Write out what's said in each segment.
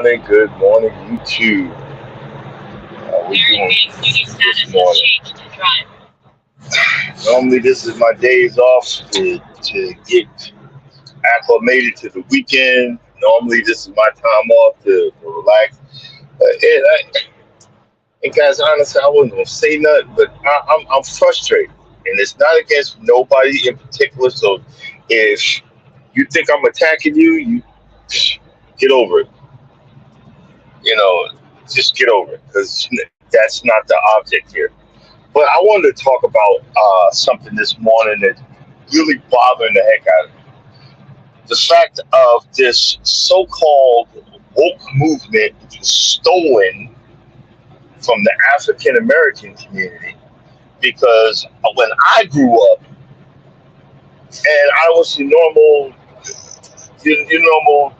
Good morning, YouTube. How we doing this morning? Normally, this is my days off to get acclimated to the weekend. Normally, this is my time off to relax. And guys, honestly, I wasn't gonna say nothing, but I'm frustrated, and it's not against nobody in particular. So, if you think I'm attacking you, you get over it. You know, just get over it because that's not the object here. But I wanted to talk about something this morning that really bothering the heck out of me. The fact of this so-called woke movement stolen from the African American community. Because when I grew up, and I was a normal, normal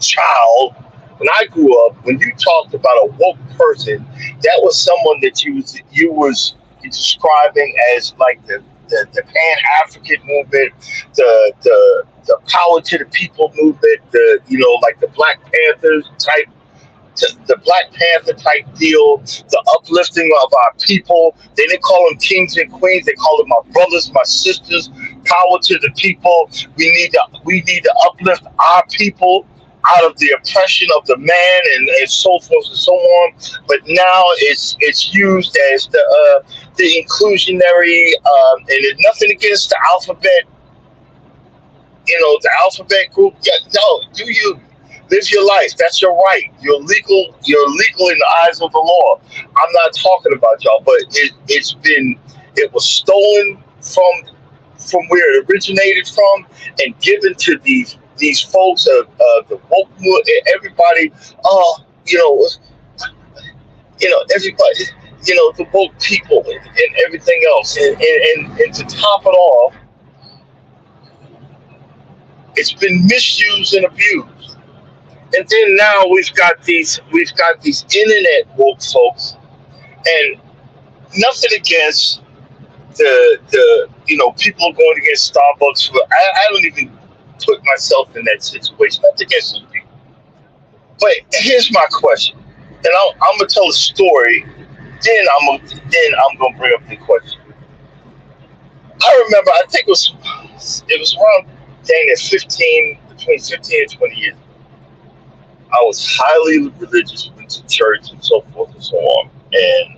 child, when I grew up, when you talked about a woke person, that was someone that you was describing as like the Pan African movement, the power to the people movement, like the Black Panthers type, the Black Panther type deal, the uplifting of our people. They didn't call them kings and queens; they called them my brothers, my sisters. Power to the people. We need to uplift our people out of the oppression of the man and so forth and so on. But now it's used as the inclusionary, and it's nothing against the alphabet. The alphabet group. Yeah, no, do you live your life? That's your right. You're legal. You're legal in the eyes of the law. I'm not talking about y'all, but it was stolen from where it originated from and given to these folks of the woke everybody. You know, everybody. The woke people and everything else, and to top it off, it's been misused and abused. And then now we've got these internet woke folks, and nothing against the people going against Starbucks. I don't even put myself in that situation. Nothing against those people. But here's my question, and I'm gonna tell a story. Then I'm gonna bring up the question. I remember. I think it was around dang at 15, between 15 and 20 years. I was highly religious, went to church and so forth and so on. And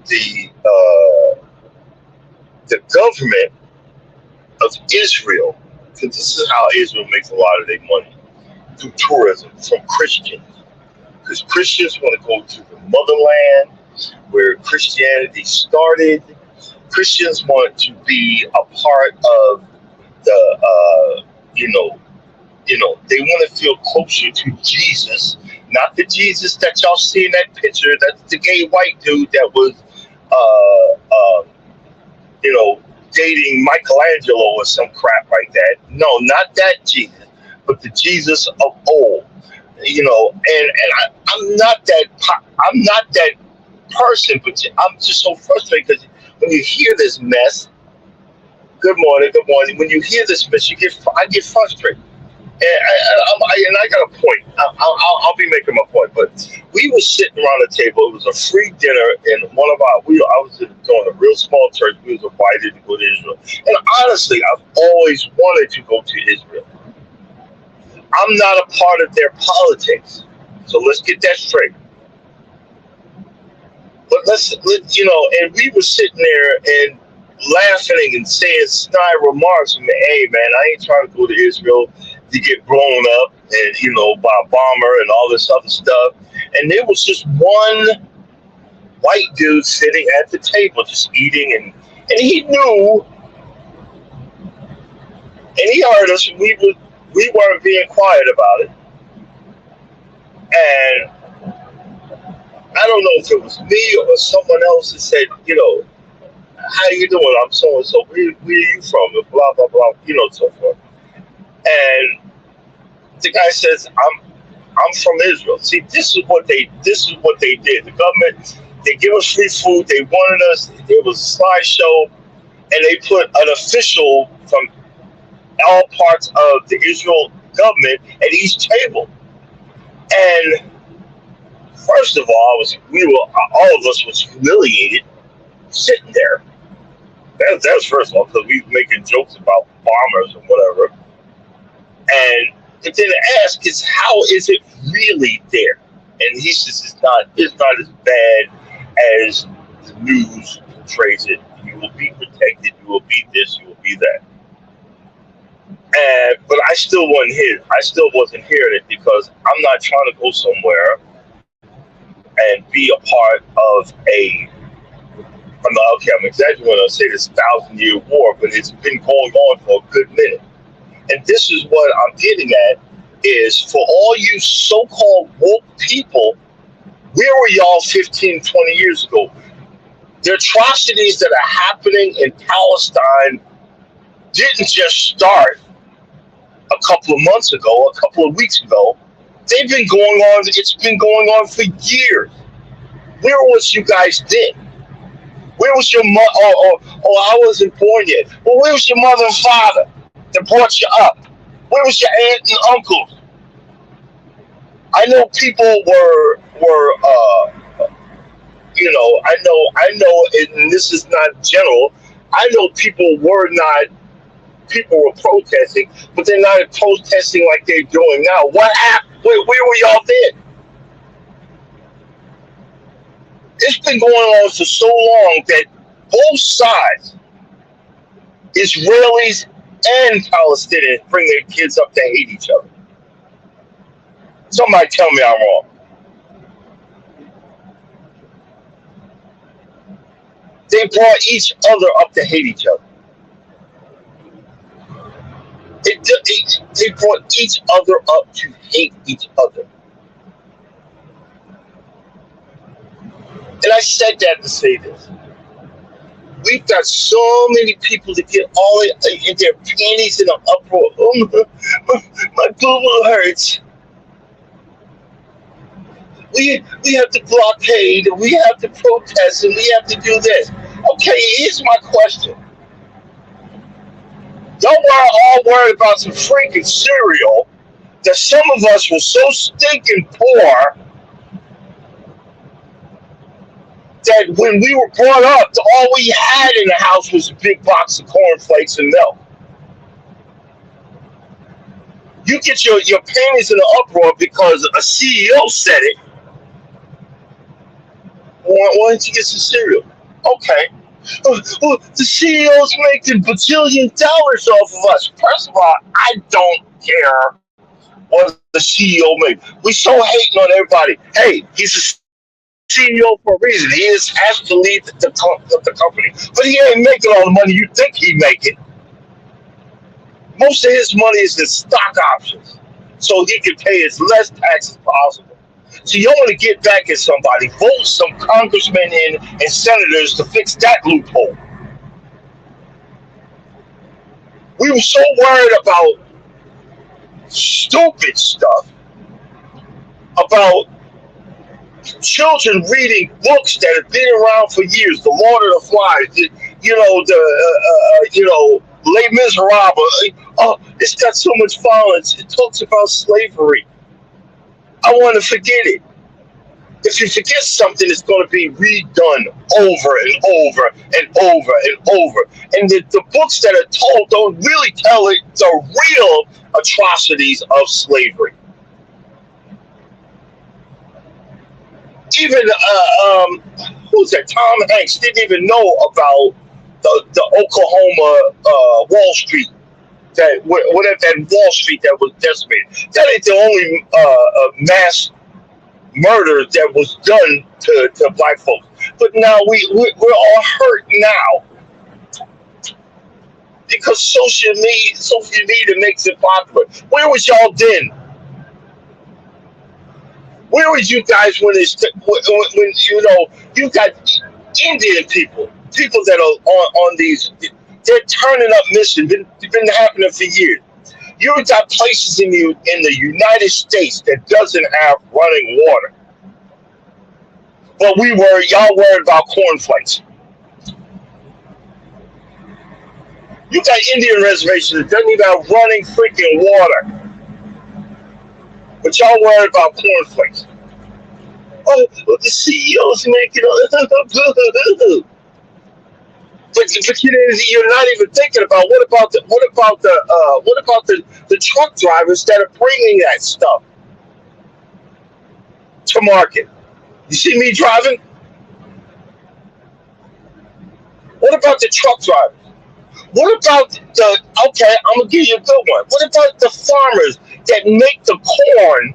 the government of Israel, because this is how Israel makes a lot of their money, through tourism from Christians. Because Christians want to go to the motherland where Christianity started. Christians want to be a part of the, they want to feel closer to Jesus, not the Jesus that y'all see in that picture. That's the gay white dude that was, dating Michelangelo or some crap like that. No, not that Jesus, but the Jesus of old. I'm not that person, but I'm just so frustrated because when you hear this mess, good morning, good morning. When you hear this mess, I get frustrated. And I got a point. I'll be making my point. But we were sitting around the table. It was a free dinner, and I was doing a real small church. We was invited to go to Israel. And honestly, I've always wanted to go to Israel. I'm not a part of their politics, so let's get that straight. But and we were sitting there and laughing and saying snide remarks. Hey, man, I ain't trying to go to Israel to get blown up and by a bomber and all this other stuff. And there was just one white dude sitting at the table just eating, and he knew, and he heard us. We weren't being quiet about it. And I don't know if it was me or someone else that said, how you doing? I'm so and so. Where are you from? And blah blah blah. So forth. And the guy says, I'm from Israel. See, this is what they did. The government, they give us free food. They wanted us. There was a slideshow, and they put an official from all parts of the Israel government at each table. And first of all, all of us was humiliated sitting there. That was first of all because we were making jokes about bombers or whatever. And then ask is how is it really there? And he says it's not as bad as the news portrays it. You will be protected. You will be this. You will be that. But I still wasn't here. I still wasn't hearing it because I'm not trying to go somewhere and be a part of a. I'm exaggerating when I say this 1,000-year war, but it's been going on for a good minute. And this is what I'm getting at is for all you so-called woke people, where were y'all 15, 20 years ago? The atrocities that are happening in Palestine didn't just start a couple of months ago, a couple of weeks ago. They've been going on, it's been going on for years. Where was you guys then? Where was your mother? I wasn't born yet. Well, where was your mother and father that brought you up? Where was your aunt and uncles? I know people were I know, and this is not general. I know people were protesting, but they're not protesting like they're doing now. What happened? Where were y'all then? It's been going on for so long that both sides, Israelis and Palestinians, bring their kids up to hate each other. Somebody tell me I'm wrong. They brought each other up to hate each other. They brought each other up to hate each other. And I said that to say this. We've got so many people that get all in their panties in an uproar. Oh, my boo-boo hurts. We have to blockade, and we have to protest, and we have to do this. Okay, here's my question. Y'all were all worried about some freaking cereal that some of us were so stinking poor that when we were brought up, all we had in the house was a big box of cornflakes and milk. You get your panties in an uproar because a CEO said it. Why don't you get some cereal? Okay. The CEO's making bajillion dollars off of us. First of all, I don't care what the CEO makes. We so hating on everybody. Hey, he's a CEO for a reason. He has to lead the company. But he ain't making all the money you think he's making. Most of his money is in stock options, so he can pay as less tax as possible. So you want to get back at somebody, vote some congressmen in and senators to fix that loophole. We were so worried about stupid stuff, about children reading books that have been around for years. The Lord of the Flies, Les Miserables. Oh, it's got so much violence. It talks about slavery. I want to forget it. If you forget something, it's going to be redone over and over and over and over. And the books that are told don't really tell it the real atrocities of slavery. Even who's that? Tom Hanks didn't even know about the Oklahoma Wall Street. Whatever that Wall Street that was decimated. That ain't the only mass murder that was done to black folks. But now we're all hurt now because social media makes it popular. Where was y'all then? Where was you guys when you got Indian people that are on these? They're turning up missing. Been happening for years. You've got places in the United States that doesn't have running water. But y'all worried about cornflakes. You got Indian reservations that doesn't even have running freaking water. But y'all worried about cornflakes. Oh, well, the CEO's making but you're not even thinking about what about the truck drivers that are bringing that stuff to market? You see me driving? What about the truck drivers? What about okay, I'm gonna give you a good one. What about the farmers that make the corn,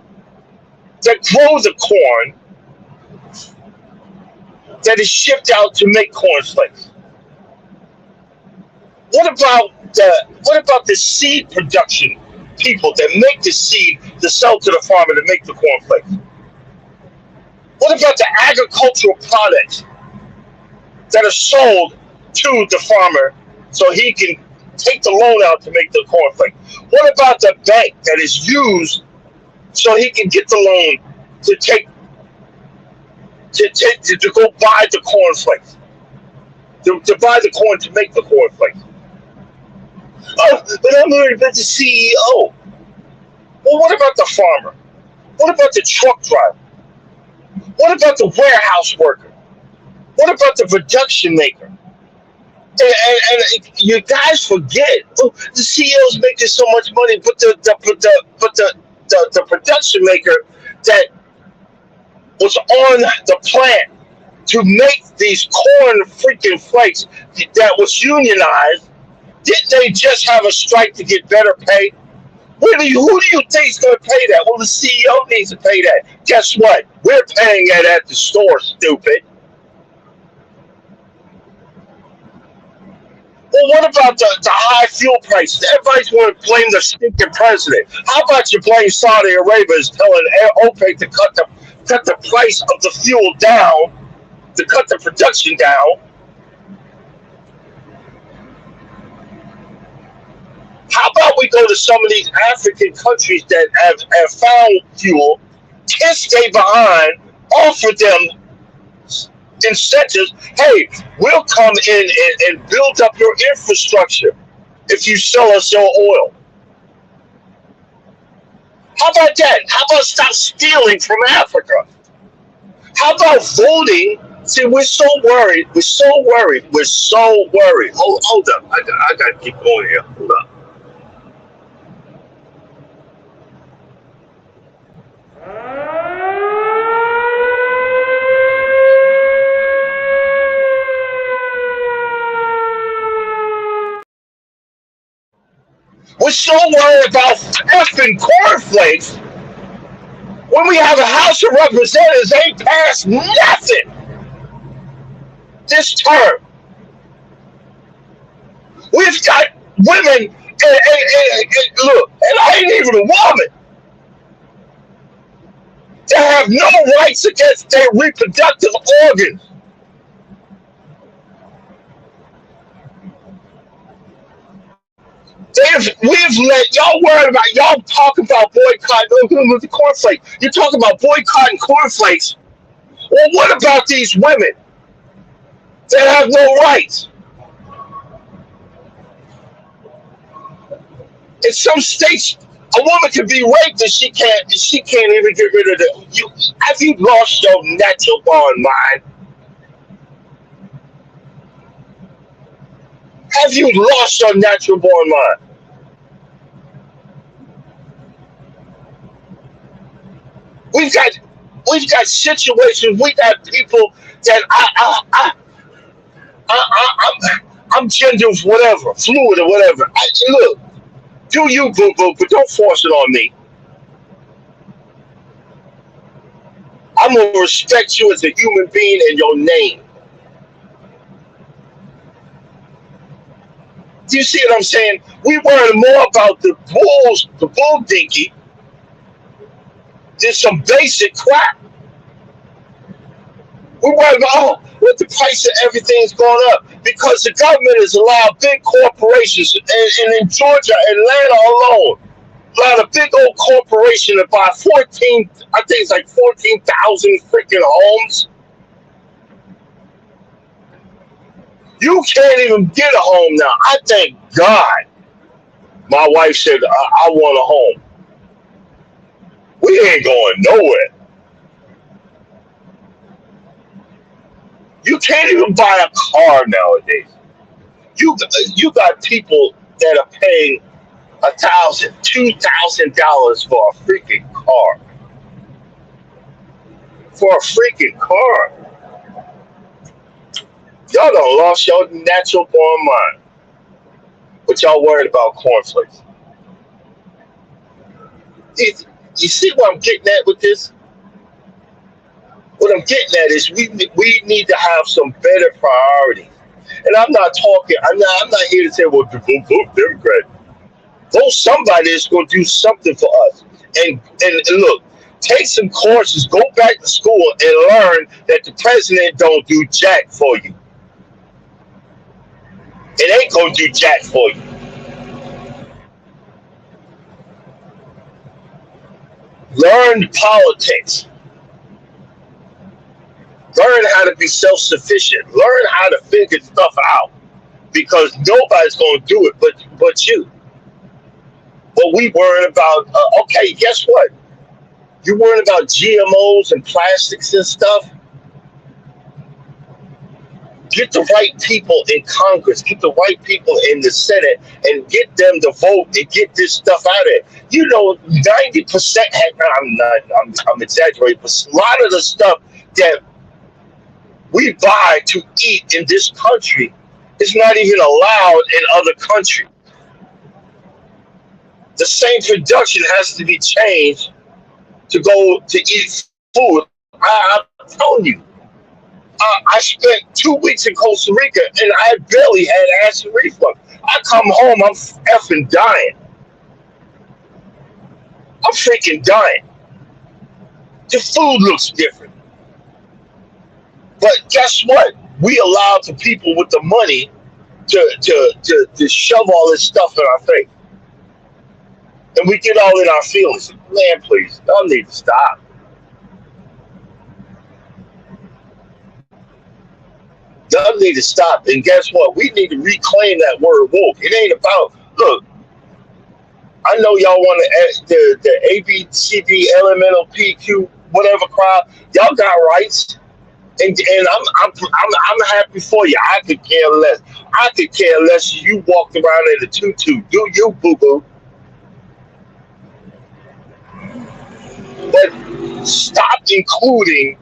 that grow the corn, that is shipped out to make cornflakes? What about the seed production people that make the seed to sell to the farmer to make the cornflakes? What about the agricultural products that are sold to the farmer so he can take the loan out to make the cornflake? What about the bank that is used so he can get the loan to take to go buy the cornflakes, to buy the corn to make the cornflakes? Oh, but I'm worried about the CEO. Well, what about the farmer? What about the truck driver? What about the warehouse worker? What about the production maker? And you guys forget, oh, the CEO's making so much money, but the production maker that was on the plant to make these corn freaking flakes that was unionized, didn't they just have a strike to get better pay? Who do you think is going to pay that? Well, the CEO needs to pay that. Guess what? We're paying that at the store, stupid. Well, what about the high fuel prices? Everybody's going to blame the stinking president. How about you blame Saudi Arabia is telling OPEC to cut the price of the fuel down, to cut the production down? How about we go to some of these African countries that have found fuel, kiss they behind, offer them incentives? Hey, we'll come in and build up your infrastructure if you sell us your oil. How about that? How about stop stealing from Africa? How about voting? See, we're so worried. We're so worried. We're so worried. Hold up. I got to keep going here. Hold up. We're so worried about effing cornflakes when we have a House of Representatives ain't passed nothing this term. We've got women, and look, and I ain't even a woman, that have no rights against their reproductive organs. We've let y'all worry about y'all talk about boycotting with the cornflakes. You're talking about boycotting cornflakes. Well, what about these women that have no rights? In some states, a woman can be raped and she can't even get rid of it. Have you lost your natural born mind? Have you lost your natural born mind? We've got situations. We got people that I'm gender whatever, fluid or whatever. Look, do you boo boo, but don't force it on me. I'm gonna respect you as a human being and your name. Do you see what I'm saying? We worry more about the bull dinky, than some basic crap. We worry about what the price of everything's going up because the government has allowed big corporations, and in Georgia, Atlanta alone, allowed a big old corporation to buy 14, I think it's like 14,000 freaking homes. You can't even get a home now. I thank God. My wife said, I want a home. We ain't going nowhere. You can't even buy a car nowadays. You got people that are paying $1,000, $2,000 for a freaking car. For a freaking car. Y'all done lost your natural born mind. But y'all worried about cornflakes. You, you see what I'm getting at with this? What I'm getting at is we need to have some better priorities. And I'm not talking. I'm not here to say, well, vote Democrat. Vote somebody that's going to do something for us. And look, take some courses, go back to school, and learn that the president don't do jack for you. It ain't going to do jack for you. Learn politics. Learn how to be self-sufficient. Learn how to figure stuff out. Because nobody's going to do it but you. But we worrying about, okay, guess what? You worrying about GMOs and plastics and stuff? Get the right people in Congress, get the right people in the Senate, and get them to vote and get this stuff out of it. 90%, I'm exaggerating, but a lot of the stuff that we buy to eat in this country is not even allowed in other countries. The same production has to be changed to go to eat food. I'm telling you, I spent 2 weeks in Costa Rica and I barely had acid reflux. I come home, I'm effing dying. I'm freaking dying. The food looks different. But guess what? We allow the people with the money to shove all this stuff in our face. And we get all in our feelings. Man, please, y'all need to stop. Y'all need to stop. And guess what? We need to reclaim that word woke. It ain't about, look, I know y'all want the A, B, C, D, L, M, N, O, P, Q, whatever crowd. Y'all got rights. And I'm happy for you. I could care less. I could care less you walked around in a tutu. Do you, boo-boo. But stop including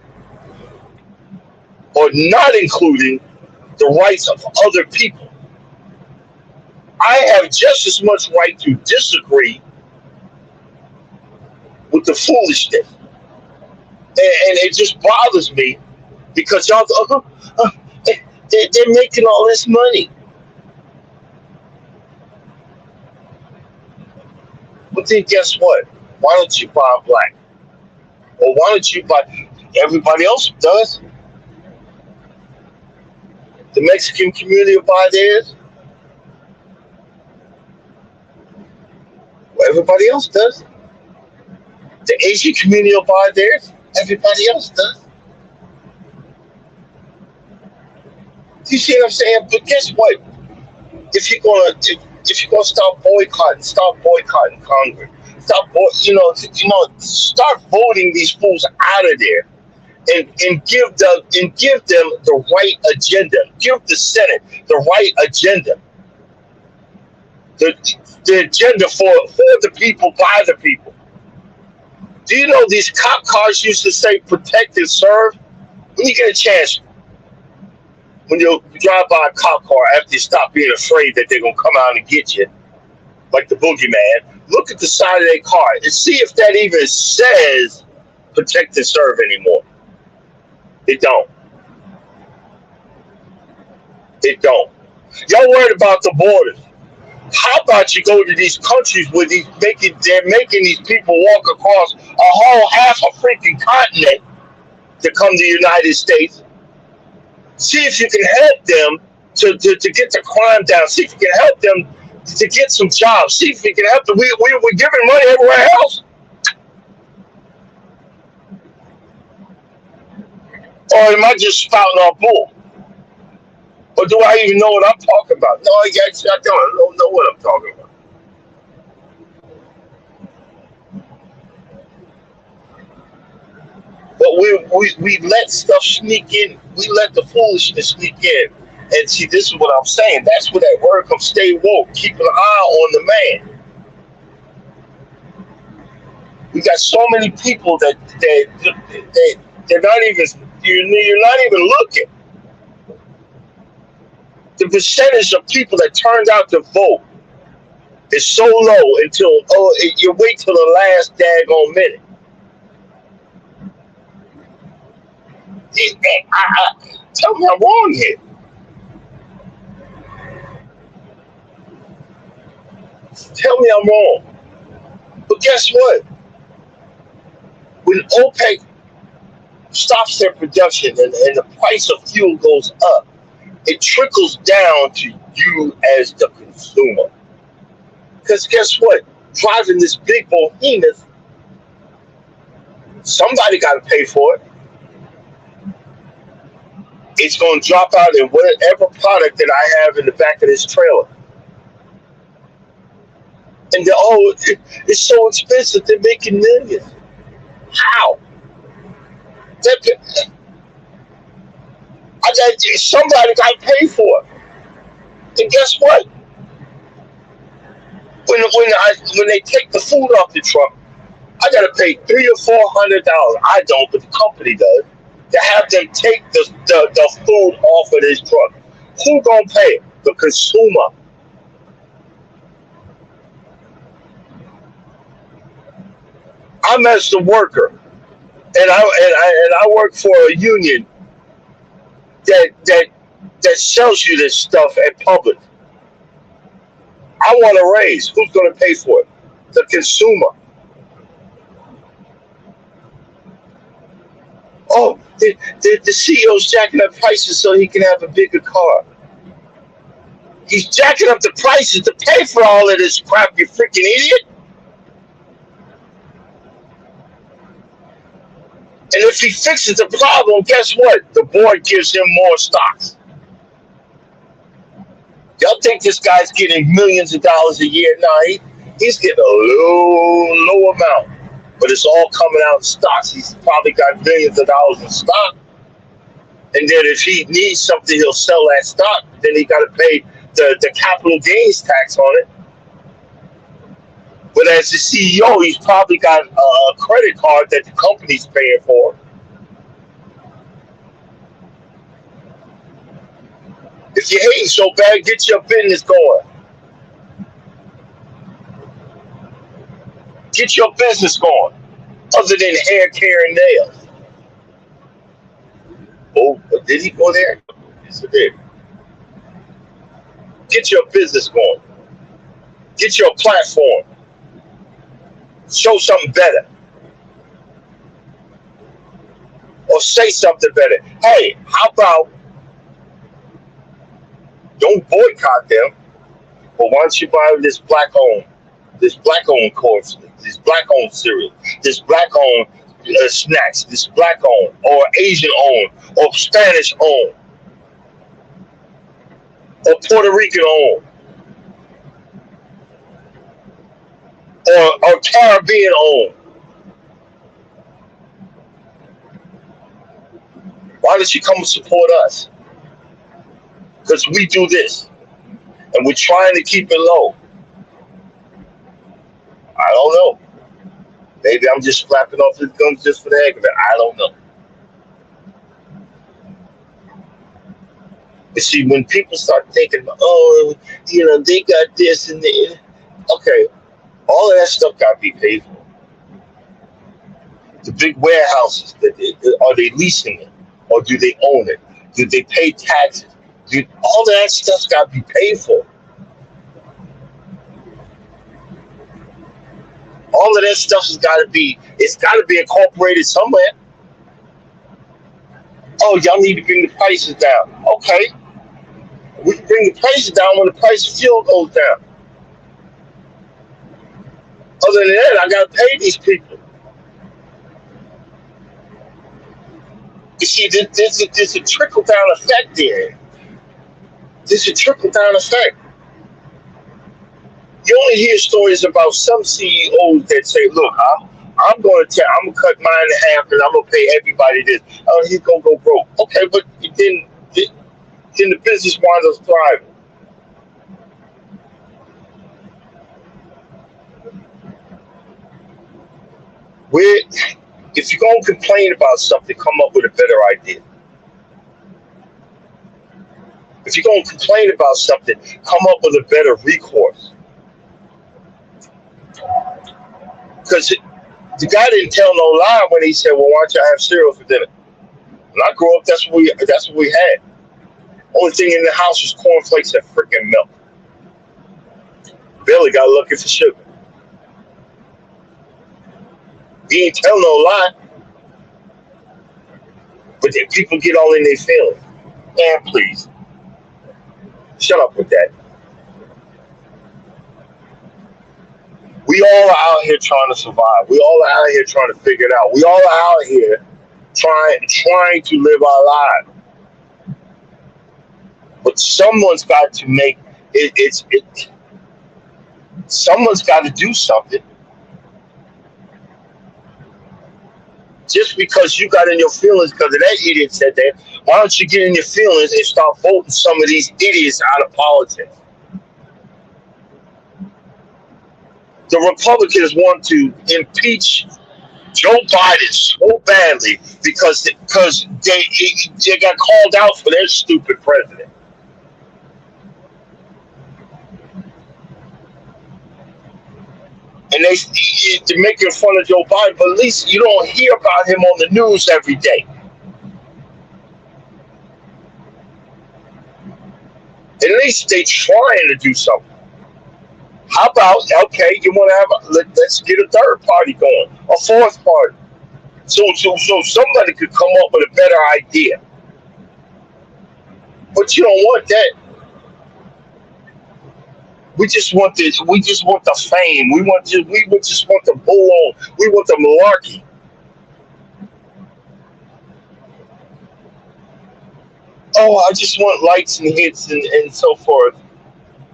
or not including the rights of other people. I have just as much right to disagree with the foolishness. And it just bothers me because y'all, they're making all this money. But then guess what? Why don't you buy black? Or why don't you buy, everybody else does. The Mexican community will buy theirs. Well, everybody else does. The Asian community will buy theirs. Everybody else does. You see what I'm saying? But guess what? If you're gonna start boycotting Congress. Start voting these fools out of there, and give them the right agenda. Give the Senate the right agenda. The agenda for the people, by the people. Do you know these cop cars used to say "protect and serve"? When you get a chance, when you drive by a cop car after you stop being afraid that they're gonna come out and get you, like the boogeyman, look at the side of their car and see if that even says "protect and serve" anymore. It don't. It don't. Y'all worried about the borders. How about you go to these countries where they're making these people walk across a whole half a freaking continent to come to the United States? See if you can help them to get the crime down. See if you can help them to get some jobs. See if you can help them. We're giving money everywhere else. Or am I just spouting off bull? Or do I even know what I'm talking about? No, I don't know what I'm talking about. we let stuff sneak in. We let the foolishness sneak in. And see, this is what I'm saying. That's where that word comes. Stay woke. Keep an eye on the man. We got so many people that they're not even. You're not even looking. The percentage of people that turned out to vote is so low until you wait till the last daggone minute. Tell me I'm wrong here. Tell me I'm wrong. But guess what? When OPEC stops their production and the price of fuel goes up, it trickles down to you as the consumer. Because guess what? Driving this big behemoth, somebody got to pay for it. It's going to drop out in whatever product that I have in the back of this trailer. And it's so expensive, they're making millions. How? Somebody got to pay for it. And guess what? When they take the food off the truck, I got to pay $300 or $400. I don't, but the company does, to have them take the food off of this truck. Who gonna pay it? The consumer. I'm as the worker, and I work for a union that sells you this stuff at Publix. I want a raise. Who's going to pay for it? The consumer. Oh, the CEO's jacking up prices so he can have a bigger car. He's jacking up the prices to pay for all of this crap, you freaking idiot. And if he fixes the problem, guess what? The board gives him more stocks. Y'all think this guy's getting millions of dollars a year? No, he's getting a low amount. But it's all coming out in stocks. He's probably got millions of dollars in stock. And then if he needs something, he'll sell that stock. Then he got to pay the capital gains tax on it. But as the CEO, he's probably got a credit card that the company's paying for. If you're hating so bad, get your business going. Get your business going. Other than hair care and nails. Oh, but did he go there? Yes, he did. Get your business going. Get your platform. Show something better. Or say something better. Hey, how about don't boycott them, but why don't you buy this black-owned course, this black-owned cereal, this black-owned snacks, this black-owned or Asian-owned or Spanish-owned or Puerto Rican-owned or Caribbean-owned. Why don't you come and support us? Because we do this, and we're trying to keep it low. I don't know. Maybe I'm just flapping off his gums just for the heck of it. I don't know. You see, when people start thinking, oh, they got this and that. Okay, all of that stuff got to be paid for. The big warehouses, are they leasing it? Or do they own it? Do they pay taxes? All of that stuff's got to be paid for. All of that stuff has got to be, it's got to be incorporated somewhere. Oh, y'all need to bring the prices down. Okay. We can bring the prices down when the price of fuel goes down. Other than that, I got to pay these people. You see, there's a trickle-down effect there. There's a trickle-down effect. You only hear stories about some CEOs that say, look, I'm going to I'm gonna cut mine in half, and I'm gonna pay everybody this. Oh, he's gonna go broke. Okay, but then the business winds up thriving. Where if you're gonna complain about something, come up with a better idea. If you're gonna complain about something, come up with a better recourse. Because the guy didn't tell no lie when he said, "Well, why don't you have cereal for dinner?" When I grew up, that's what we had. Only thing in the house was cornflakes and freaking milk. Billy got looking for sugar. He ain't tell no lie, but then people get all in their feelings. Man, please, shut up with that. We all are out here trying to survive. We all are out here trying to figure it out. We all are out here trying to live our lives. But someone's got to make it. Someone's got to do something. Just because you got in your feelings because of that idiot said that, why don't you get in your feelings and start voting some of these idiots out of politics? The Republicans want to impeach Joe Biden so badly because they got called out for their stupid president. And they're making fun of Joe Biden, but at least you don't hear about him on the news every day. At least they trying to do something. How about, okay, you want to let's get a third party going, a fourth party. So somebody could come up with a better idea. But you don't want that. We just want this. We just want the fame. We just want the bull. We want the malarkey. Oh, I just want likes and hits and so forth.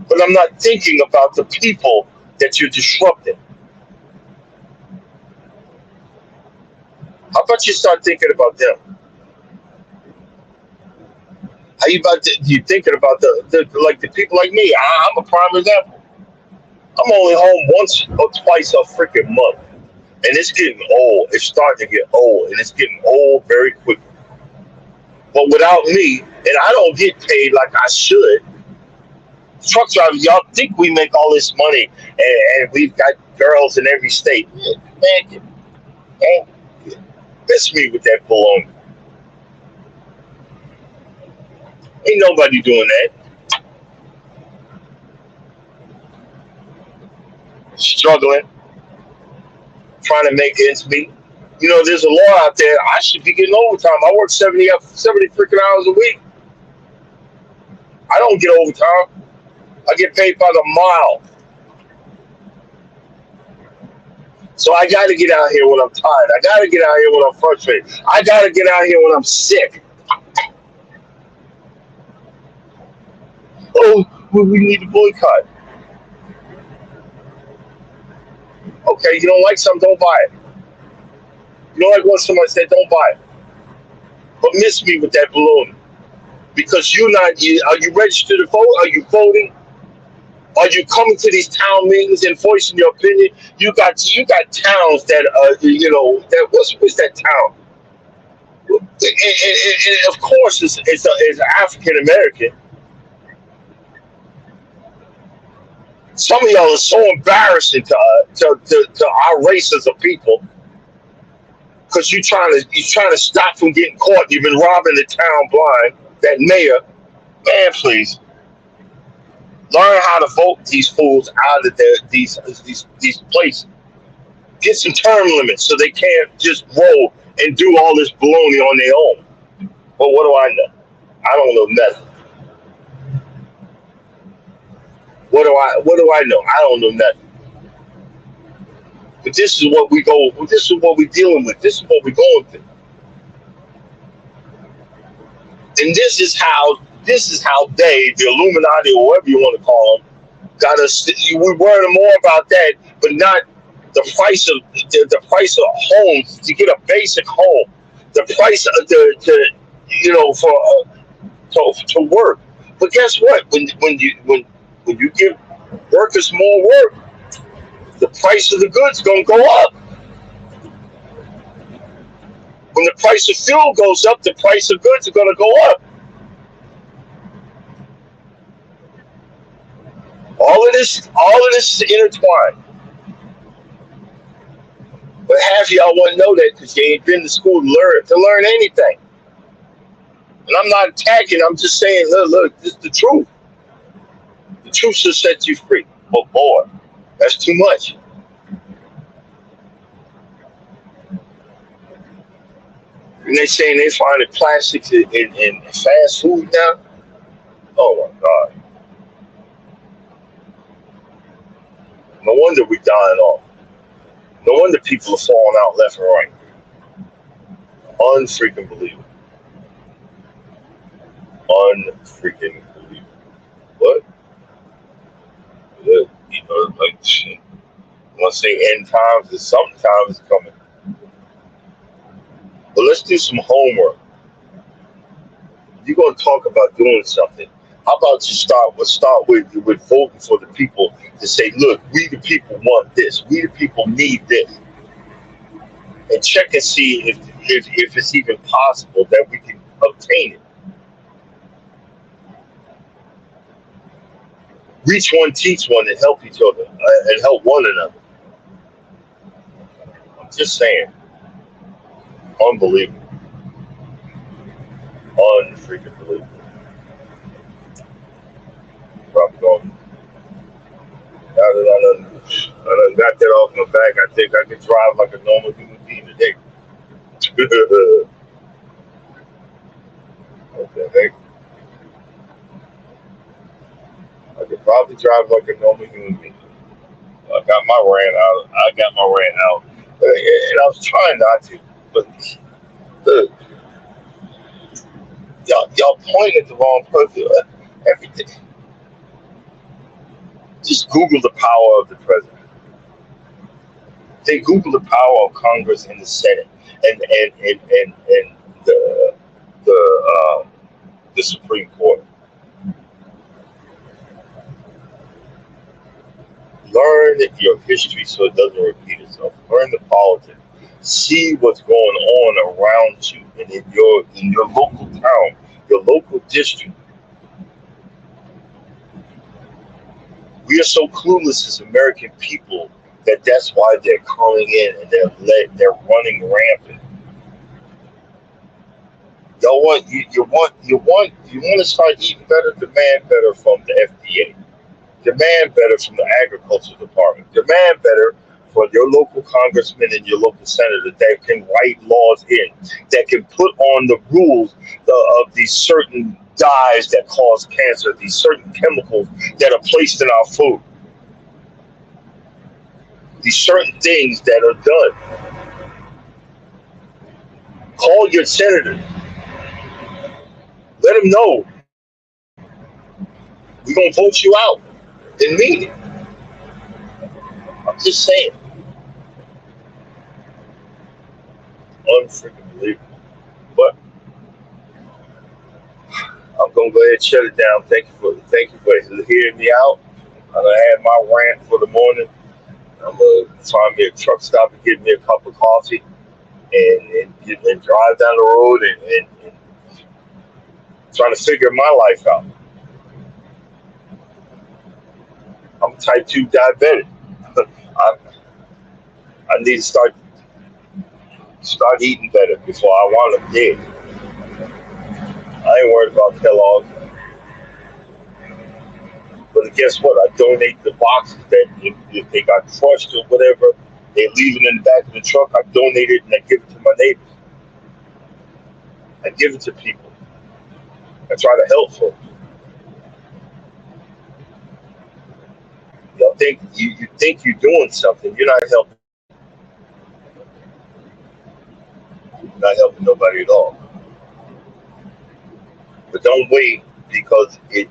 But I'm not thinking about the people that you're disrupting. How about you start thinking about them? How you thinking about the people like me? I'm a prime example. I'm only home once or twice a freaking month, and it's getting old. It's starting to get old, and it's getting old very quickly. But without me, and I don't get paid like I should. Truck drivers, y'all think we make all this money, and we've got girls in every state. Man, miss me with that baloney. Ain't nobody doing that. Struggling, trying to make ends meet. There's a law out there. I should be getting overtime. I work 70 freaking hours a week. I don't get overtime. I get paid by the mile. So I got to get out here when I'm tired. I got to get out here when I'm frustrated. I got to get out here when I'm sick. Oh, we need to boycott. Okay, you don't like something, don't buy it. You don't like what somebody said, don't buy it. But miss me with that balloon. Because are you registered to vote? Are you voting? Are you coming to these town meetings and voicing your opinion? You got towns that what's that town? And of course it's African American. Some of y'all are so embarrassing to our race as a people because you're trying to stop from getting caught. You've been robbing the town blind. That mayor, man, please learn how to vote these fools out of these places. Get some term limits so they can't just roll and do all this baloney on their own. But what do I know? I don't know nothing. What do I know? I don't know nothing. But this is what we go. This is what we're dealing with. This is what we're going through. And this is how they, the Illuminati or whatever you want to call them, got us. We worry more about that, but not The price of homes to get a basic home, the price of the you know for to work. But guess what? When you give workers more work, the price of the goods gonna go up. When the price of fuel goes up, the price of goods are gonna go up. All of this is intertwined. But half of y'all wouldn't know that because you ain't been to school to learn anything. And I'm not attacking. I'm just saying, look, this is the truth. The truth should set you free. But boy, that's too much. And they saying they finding plastics in fast food now. Oh my God. No wonder we dying off. No wonder people are falling out left and right. Unfreaking believable. Unfreaking believable. But you know, like I want to say end times is sometimes it's coming. But let's do some homework. You're gonna talk about doing something. How about you start with voting for the people to say, look, we the people want this. We the people need this. And check and see if it's even possible that we can obtain it. Reach one, teach one, and help each other and help one another. I'm just saying, unbelievable, unfreaking believable. Probably going. Now that I done got that off my back, I think I can drive like a normal human being today. Okay, I could probably drive like a normal human being. I got my rant out, and I was trying not to, but look, y'all pointed at the wrong person. Everything. Just Google the power of the president. They Google the power of Congress and the Senate and the the Supreme Court. Learn your history so it doesn't repeat itself. Learn the politics. See what's going on around you and in your local town, your local district. We are so clueless as American people that that's why they're coming in and they're running rampant. Y'all you want to start eating better, demand better from the FDA. Demand better from the agriculture department. Demand better for your local congressman and your local senator that can write laws in, that can put on the rules of these certain dyes that cause cancer, these certain chemicals that are placed in our food, these certain things that are done. Call your senator. Let them know we're going to vote you out and mean it. I'm just saying. Unfreaking believable. But I'm gonna go ahead and shut it down. Thank you for hearing me out. I'm gonna have my rant for the morning. I'm gonna find me a truck stop and get me a cup of coffee and drive down the road and trying to figure my life out. I'm type 2 diabetic. I, I need to start eating better before I want them dead. I ain't worried about Kellogg's. But guess what? I donate the boxes that if they got crushed or whatever, they leave it in the back of the truck. I donate it and I give it to my neighbors. I give it to people. I try to help folks. Y'all think you think you're doing something. You're not helping. You're not helping nobody at all. But don't wait because it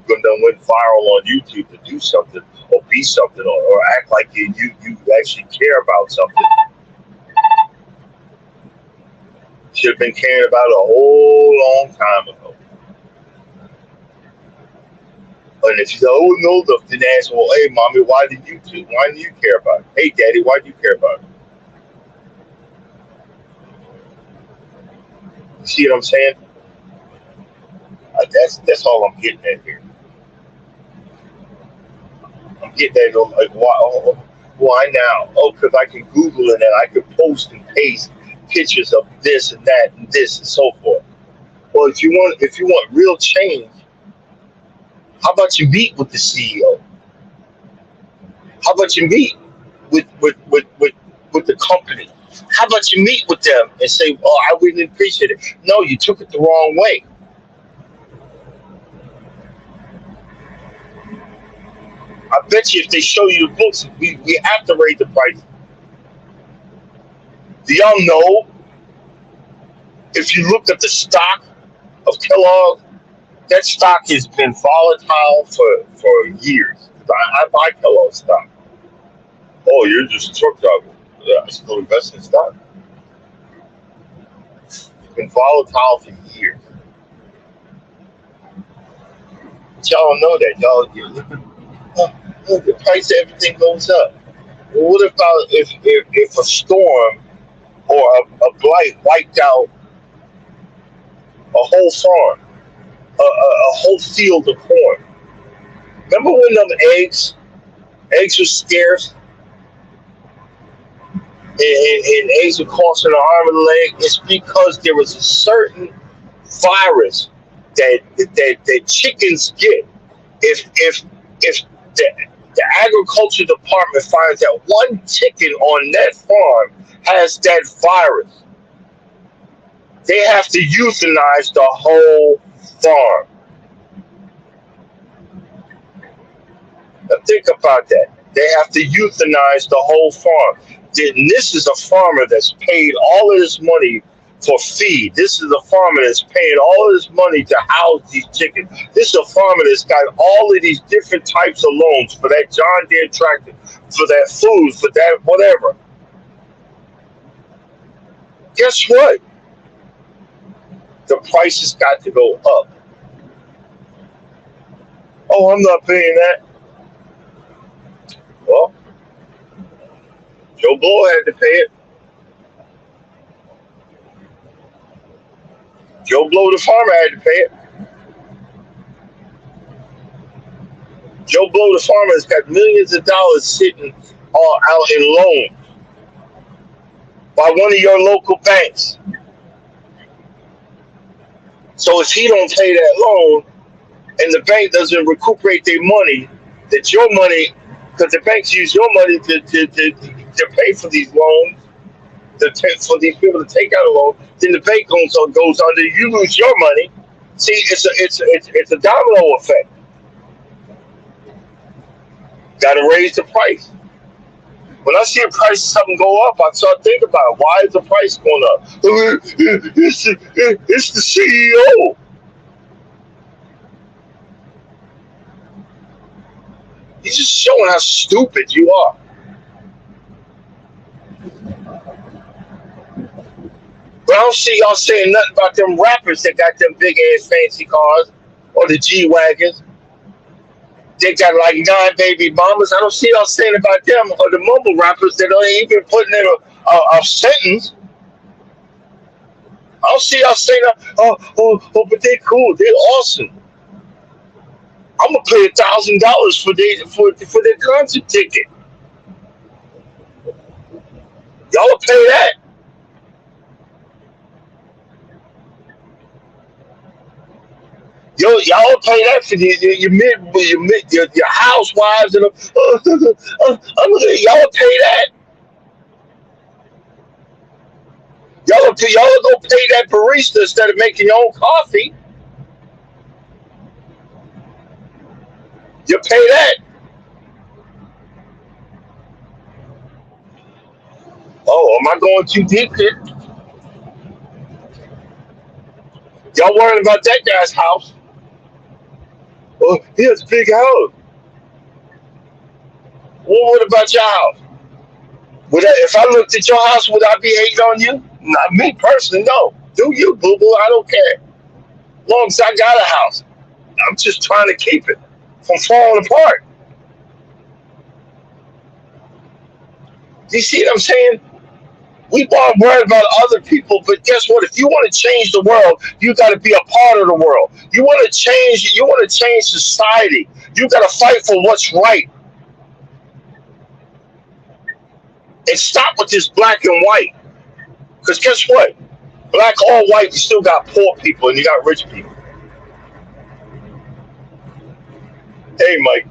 gonna went viral on YouTube to do something or be something or act like you actually care about something. Should have been caring about it a whole long time ago. And if you say, "Oh no," then ask, "Well, hey, mommy, why do you care about it? Hey, daddy, why do you care about it?" You see what I'm saying? That's all I'm getting at here. I'm getting at like why now? Oh, because I can Google it and I can post and paste pictures of this and that and this and so forth. Well, if you want real change, how about you meet with the CEO? How about you meet with the company? How about you meet with them and say, "Oh, I really appreciate it." No, you took it the wrong way. I bet you if they show you the books, we have to raise the price. Do y'all know if you look at the stock of Kellogg, that stock has been volatile for years. I buy Kellogg stock. Oh, you're just a truck driver. Yeah, I still invest in stock. It's been volatile for years. But y'all don't know that. The price of everything goes up. Well, what about if a storm or a blight wiped out a whole farm, a whole field of corn? Remember when them eggs were scarce and eggs were costing an arm and a leg? It's because there was a certain virus that chickens get. If the agriculture department finds that one chicken on that farm has that virus, they have to euthanize the whole farm. Now think about that. They have to euthanize the whole farm. And this is a farmer that's paid all of this money for feed. This is a farmer that's paying all of this money to house these chickens. This is a farmer that's got all of these different types of loans for that John Deere tractor, for that food, for that whatever. Guess what? The price has got to go up. Oh, I'm not paying that. Well, Joe Blow had to pay it. Joe Blow, the farmer, had to pay it. Joe Blow, the farmer, has got millions of dollars sitting out in loans by one of your local banks. So if he don't pay that loan and the bank doesn't recuperate their money, that your money, because the banks use your money to pay for these loans, for these people to take out a loan, then the bank goes under. You lose your money. See, it's a domino effect. Got to raise the price. When I see a price of something go up, I start thinking about it. Why is the price going up? It's the CEO. He's just showing how stupid you are. But I don't see y'all saying nothing about them rappers that got them big ass fancy cars or the G wagons. They got like 9 baby mamas. I don't see y'all saying about them or the mumble rappers that ain't even putting in a sentence. I don't see y'all saying, but they cool, they awesome. I'm gonna pay $1,000 for their concert ticket. Y'all will pay that. Y'all pay that for your housewives and y'all pay that. Y'all go pay that barista instead of making your own coffee. You pay that. Oh, am I going too deep here? Y'all worrying about that guy's house? Oh, he has a big house. Well, what about your house? If I looked at your house, would I be hating on you? Not me personally, no. Do you, boo boo? I don't care. As long as I got a house, I'm just trying to keep it from falling apart. Do you see what I'm saying? We want to worry about other people, but guess what? If you want to change the world, you got to be a part of the world. You want to change. You want to change society. You got to fight for what's right and stop with this black and white. Because guess what? Black or white, you still got poor people and you got rich people. Hey, Mike,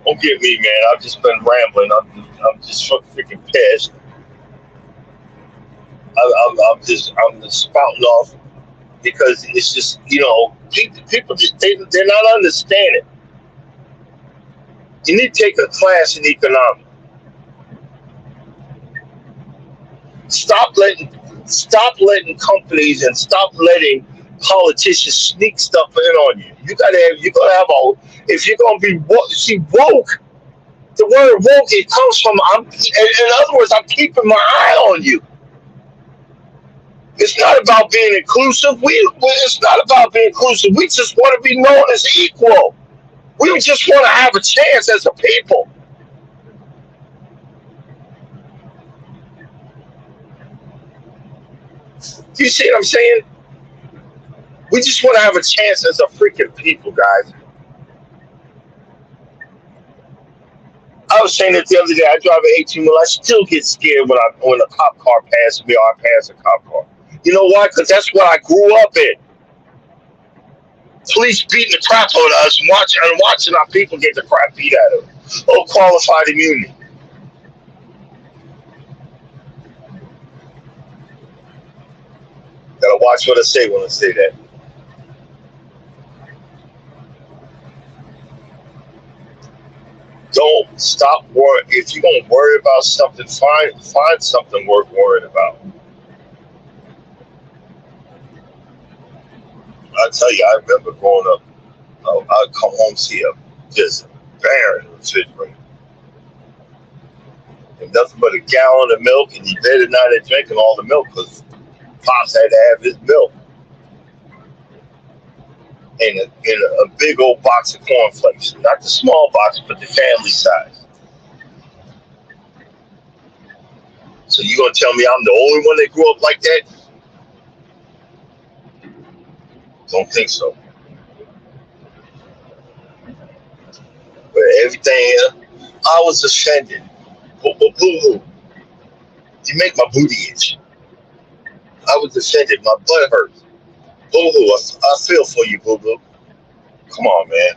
don't get me, man. I've just been rambling. I'm just so freaking pissed. I'm just spouting off because it's just, people just they're not understanding. You need to take a class in economics. Stop letting companies and stop letting politicians sneak stuff in on you. You gotta have if you're gonna be woke. The word woke, it comes from in other words, I'm keeping my eye on you. It's not about being inclusive. It's not about being inclusive. We just want to be known as equal. We just want to have a chance as a people. Do you see what I'm saying? We just want to have a chance as a freaking people, guys. I was saying it the other day. I drive an 18-wheel. I still get scared when a cop car passes me or I pass a cop car. You know why? Because that's what I grew up in. Police beating the crap out of us and watching our people get the crap beat out of them. Oh, qualified immunity. Gotta watch what I say when I say that. Don't stop worrying. If you're gonna worry about something, find something worth worrying about. I tell you, I remember growing up. I'd come home, see a just barren refrigerator, and nothing but a gallon of milk, and you better not have drinking all the milk because Pops had to have his milk, and a big old box of cornflakes, not the small box, but the family size. So you gonna tell me I'm the only one that grew up like that? Don't think so. But everything, I was offended. Boo-hoo. You make my booty itch. I was offended. My butt hurts. Boo-hoo. I feel for you, boo-boo. Come on, man.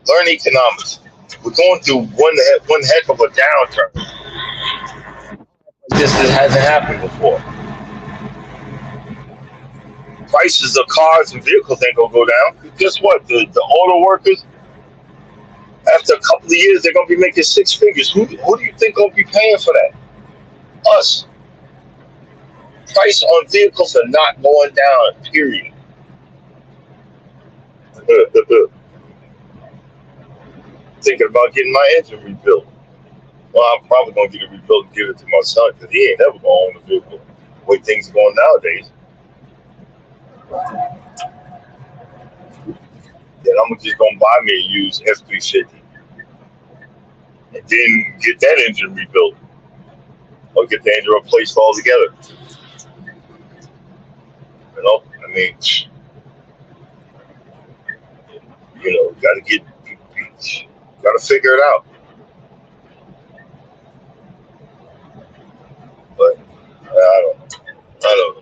Learn economics. We're going through one heck of a downturn. This hasn't happened before. Prices of cars and vehicles ain't gonna go down. Guess what? The auto workers, after a couple of years, they're gonna be making six figures. Who do you think gonna be paying for that? Us. Price on vehicles are not going down. Period. Thinking about getting my engine rebuilt. Well, I'm probably gonna get it rebuilt and give it to my son because he ain't never gonna own a vehicle. The way things are going nowadays. Then I'm just gonna buy me a used F-350 and then get that engine rebuilt or get the engine replaced altogether. I mean, gotta figure it out. But I don't know.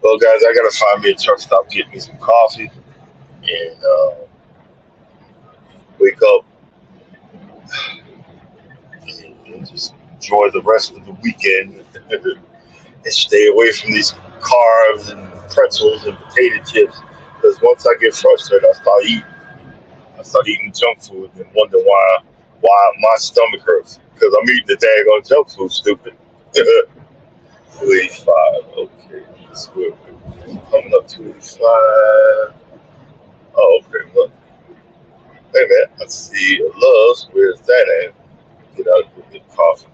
Well, guys, I gotta find me a truck stop, get me some coffee, and wake up and just enjoy the rest of the weekend and stay away from these carbs and pretzels and potato chips. Because once I get frustrated, I start eating junk food and wonder why my stomach hurts. Because I'm eating the daggone junk food, stupid. 285, okay. That's good. Coming up 285. Oh, okay. Well, hey man, I see Love's. Where's that at? Get out and get coffee.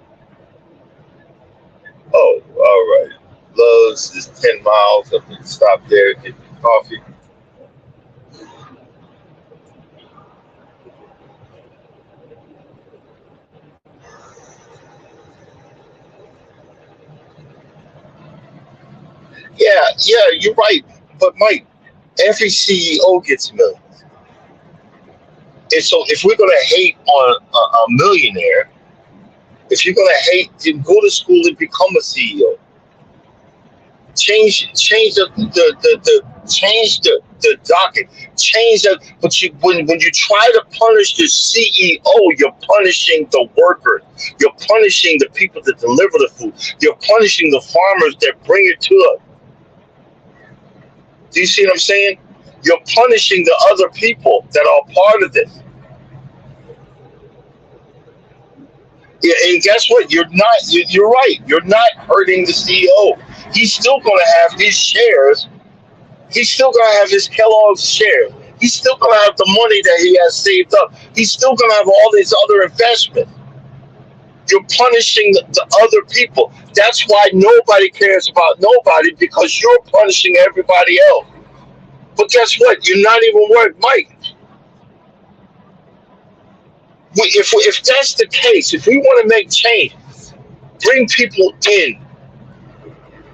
Oh, all right. Love's is 10 miles. I can stop there, get coffee. Yeah, yeah, you're right. But Mike, every CEO gets millions. And so if we're gonna hate on a millionaire, if you're gonna hate, then go to school and become a CEO. Change the change the docket, change the. But you when you try to punish the CEO, you're punishing the workers. You're punishing the people that deliver the food. You're punishing the farmers that bring it to us. Do you see what I'm saying? You're punishing the other people that are part of this. Yeah, and guess what? You're not. You're right. You're not hurting the CEO. He's still going to have his shares. He's still going to have his Kellogg's shares. He's still going to have the money that he has saved up. He's still going to have all these other investments. You're punishing the other people. That's why nobody cares about nobody, because you're punishing everybody else. But guess what? You're not even worth, Mike. If that's the case, if we want to make change, bring people in.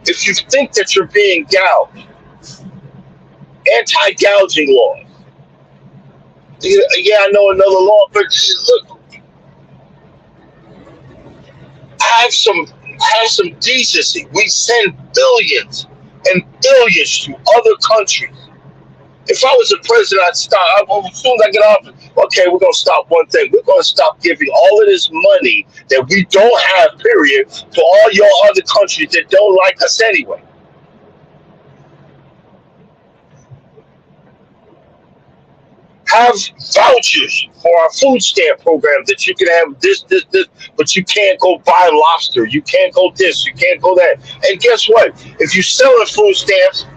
If you think that you're being gouged, anti-gouging laws. Yeah, I know another law, but look, have some decency. We send billions and billions to other countries. If I was the president, I'd stop. As soon as I get off, okay, we're going to stop one thing. We're going to stop giving all of this money that we don't have, period, to all your other countries that don't like us anyway. Have vouchers for our food stamp program that you can have this, but you can't go buy lobster. You can't go this. You can't go that. And guess what? If you're selling food stamps,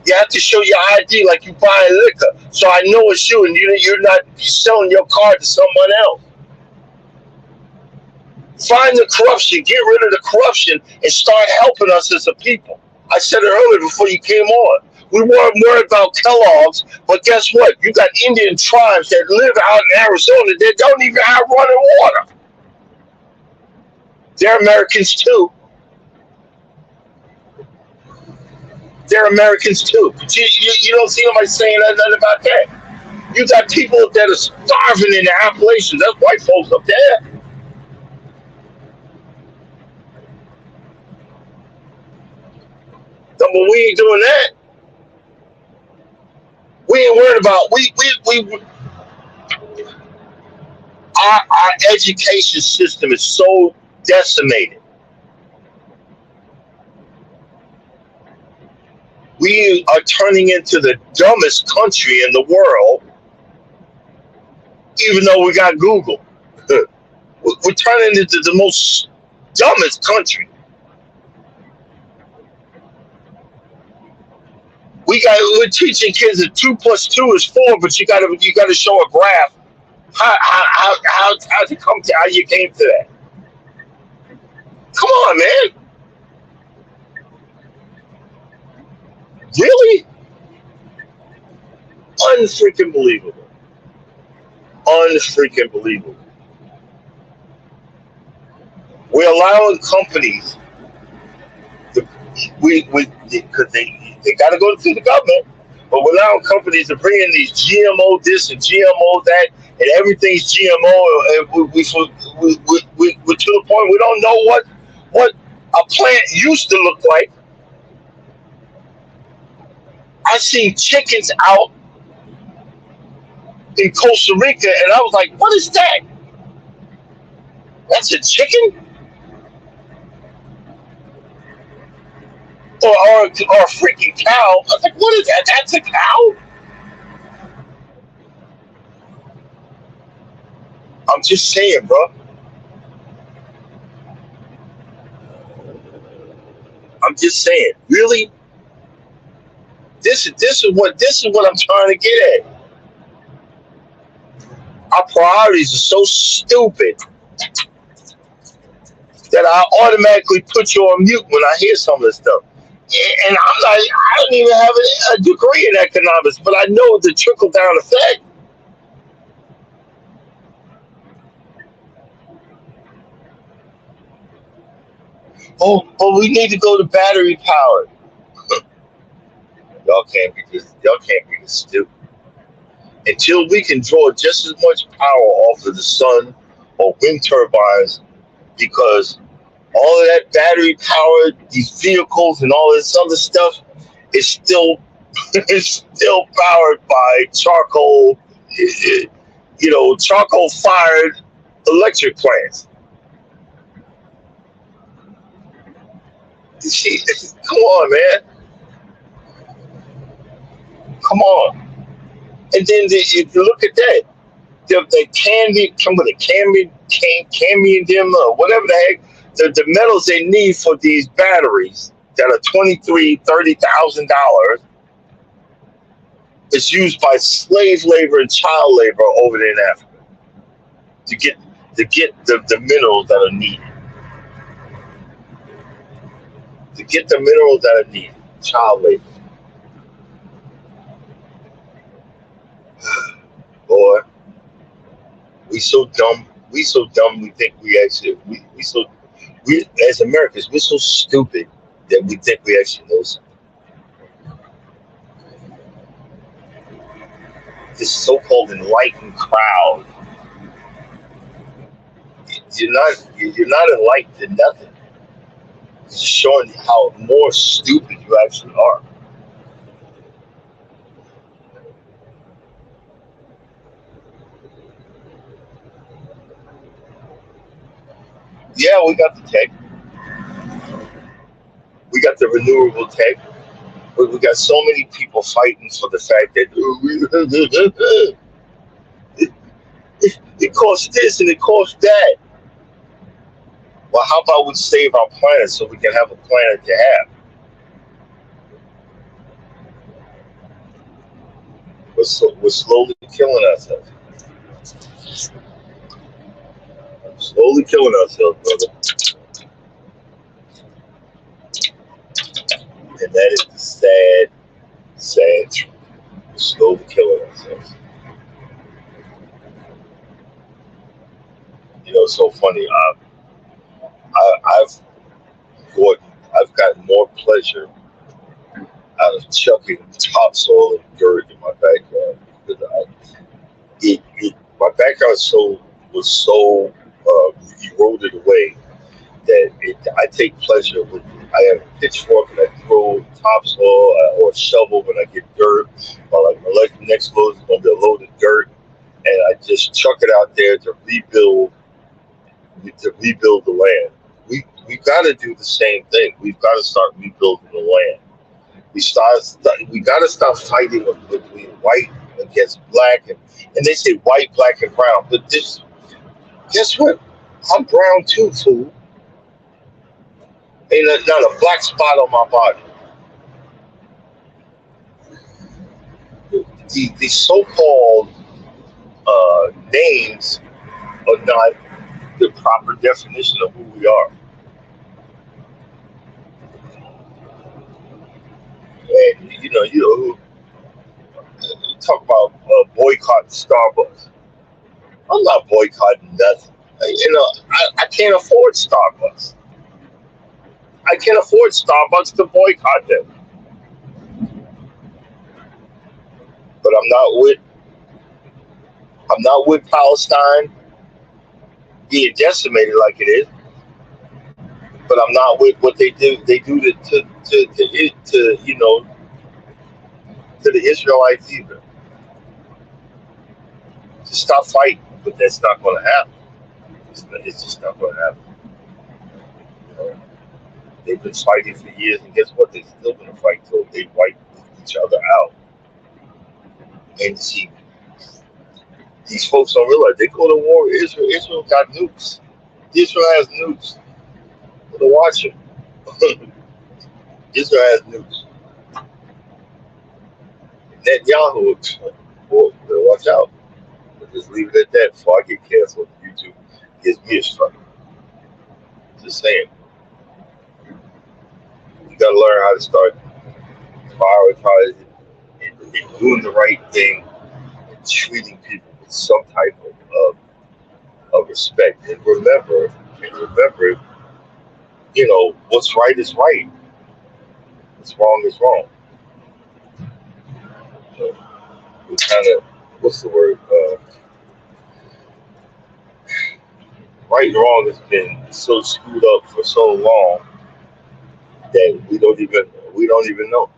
you have to show your ID like you buy liquor, so I know it's you, and you're not selling your card to someone else. Find the corruption, get rid of the corruption, and start helping us as a people. I said it earlier before you came on. We weren't worried about Kellogg's, but guess what? You got Indian tribes that live out in Arizona that don't even have running water. They're Americans too. They're Americans too. But you don't see nobody saying nothing about that. You got people that are starving in the Appalachians. That's white folks up there. But we ain't doing that. We ain't worried about we our education system is so decimated. We are turning into the dumbest country in the world, even though we got Google. We're turning into the most dumbest country. We're teaching kids that 2 plus 2 is 4, but you gotta show a graph. How'd you come to how you came to that? Come on, man. Really? Unfreaking believable. Unfreaking believable. We're allowing companies to, we because they got to go through the government, but we're allowing companies to bring in these GMO this and GMO that, and everything's GMO, and we're to the point we don't know what a plant used to look like. I seen chickens out in Costa Rica, and I was like, "What is that? That's a chicken, or a freaking cow?" I was like, "What is that? That's a cow?" I'm just saying, bro. I'm just saying. Really, This is what I'm trying to get at. Our priorities are so stupid that I automatically put you on mute when I hear some of this stuff. And I'm like, I don't even have a degree in economics, but I know the trickle down effect. Oh, but we need to go to battery powered. Y'all can't be this stupid. Until we can draw just as much power off of the sun or wind turbines, because all of that battery powered, these vehicles and all this other stuff is still is still powered by charcoal, charcoal fired electric plants. See, come on, man, come on. And then if you look at that, the cadmium or whatever the heck, the metals they need for these batteries that are 23, 30,000 dollars is used by slave labor and child labor over there in Africa to get the minerals that are needed. To get the minerals that are needed, child labor. Boy, we so dumb. We so dumb. We think we actually we as Americans we're so stupid that we think we actually know something. This so-called enlightened crowd, you're not enlightened to nothing. It's just showing you how more stupid you actually are. Yeah, we got the tech, we got the renewable tech, but we got so many people fighting for the fact that it costs this and it costs that. Well, how about we save our planet so we can have a planet to have? We're slowly killing ourselves. Slowly killing ourselves, brother. And that is the sad truth. We're slowly killing ourselves. It's so funny. I've got I've gotten more pleasure out of chucking topsoil and dirt in my backyard because my backyard was so eroded away that I take pleasure with it. I have a pitchfork and I throw topsoil or a shovel when I get dirt. Or like my next load is going to be a load of dirt, and I just chuck it out there to rebuild the land. We got to do the same thing. We've got to start rebuilding the land. We got to stop fighting between white against black, and they say white, black, and brown. But guess what? I'm brown too, fool. Ain't not a black spot on my body. The so-called names are not the proper definition of who we are. And you talk about boycotting Starbucks. I'm not boycotting nothing. I can't afford Starbucks. I can't afford Starbucks to boycott them. But I'm not with Palestine being decimated like it is. But I'm not with what they do. They do to the Israelites either. To stop fighting, but that's not going to happen. It's just not going to happen. You know? They've been fighting for years, and guess what? They're still going to fight till they wipe each other out. And see, these folks don't realize they go to war with Israel. Israel got nukes. Israel has nukes. To watch them. Israel has nukes. Netanyahu, well, watch out. But just leave it at that before I get canceled. YouTube gives me a strike. Just saying, you got to learn how to start prioritizing and doing the right thing and treating people with some type of respect. And remember, what's right is right. What's wrong is wrong. So we kind of, what's the word? Right and wrong has been so screwed up for so long that we don't even know.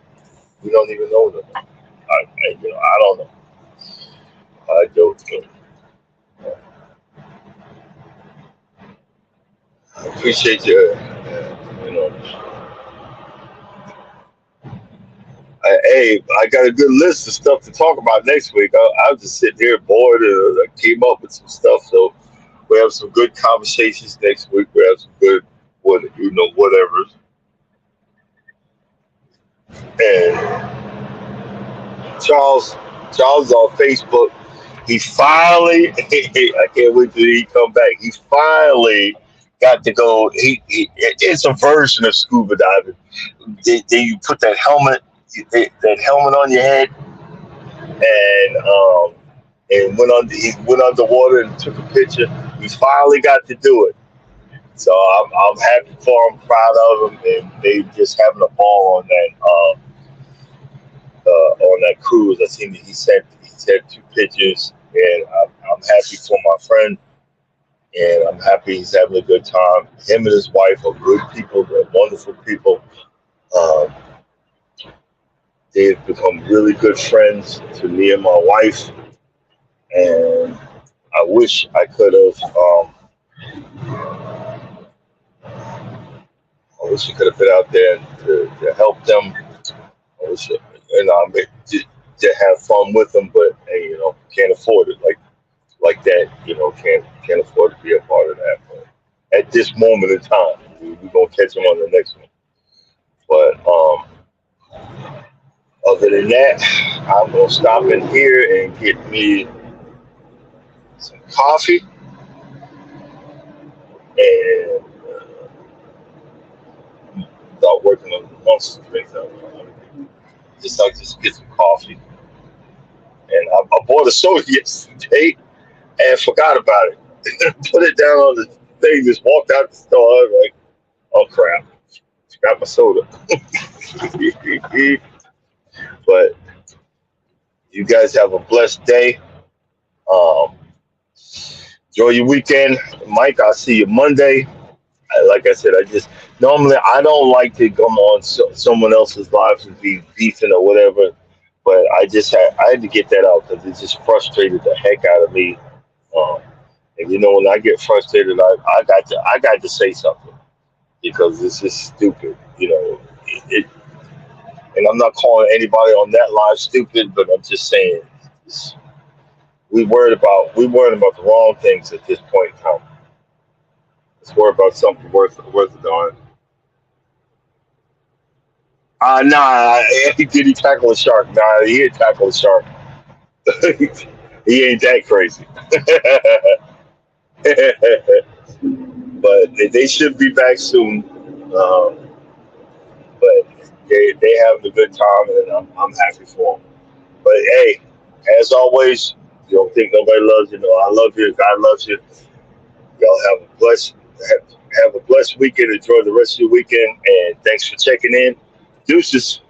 We don't even know them. I don't know. I don't know. I appreciate you. You know, I got a good list of stuff to talk about next week. I was just sitting here bored and I came up with some stuff. So we have some good conversations next week. We have some good, whatever. And Charles, Charles is on Facebook. He finally, I can't wait till he come back. He finally got to go. It's a version of scuba diving. Then you put that helmet on your head, and he went underwater and took a picture. He finally got to do it. So I'm happy for him, proud of him, and they just having a ball on that cruise. I seen that he sent 2 pictures, and I'm happy for my friend, and I'm happy he's having a good time. Him and his wife are good people. They're wonderful people. Um, they've become really good friends to me and my wife, and I wish I could have. I wish I could have been out there to help them. I wish, to have fun with them, but hey, can't afford it like that. Can't afford to be a part of that. But at this moment in time, we're gonna catch them on the next one. But other than that, I'm gonna stop in here and get me some coffee and start working on the monster drinks. Just get some coffee. And I bought a soda yesterday and forgot about it. Put it down on the thing, just walked out the store. I was like, oh crap, forgot my soda. But you guys have a blessed day. Um, enjoy your weekend. Mike, I'll see you Monday. Like I said, normally I don't like to come on someone else's lives and be beefing or whatever, but I had to get that out because it just frustrated the heck out of me. Um, and when I get frustrated, I got to say something because it's just stupid. And I'm not calling anybody on that line stupid, but I'm just saying it's, we worried about the wrong things at this point in time. Let's worry about something worth it on. Nah, did he tackle a shark? Nah, he didn't tackle a shark. He ain't that crazy. But they should be back soon. Um, but they having a good time, and I'm happy for them. But hey, as always, you don't think nobody loves you. No, I love you. God loves you. Y'all have a blessed weekend. Enjoy the rest of your weekend, and thanks for checking in. Deuces.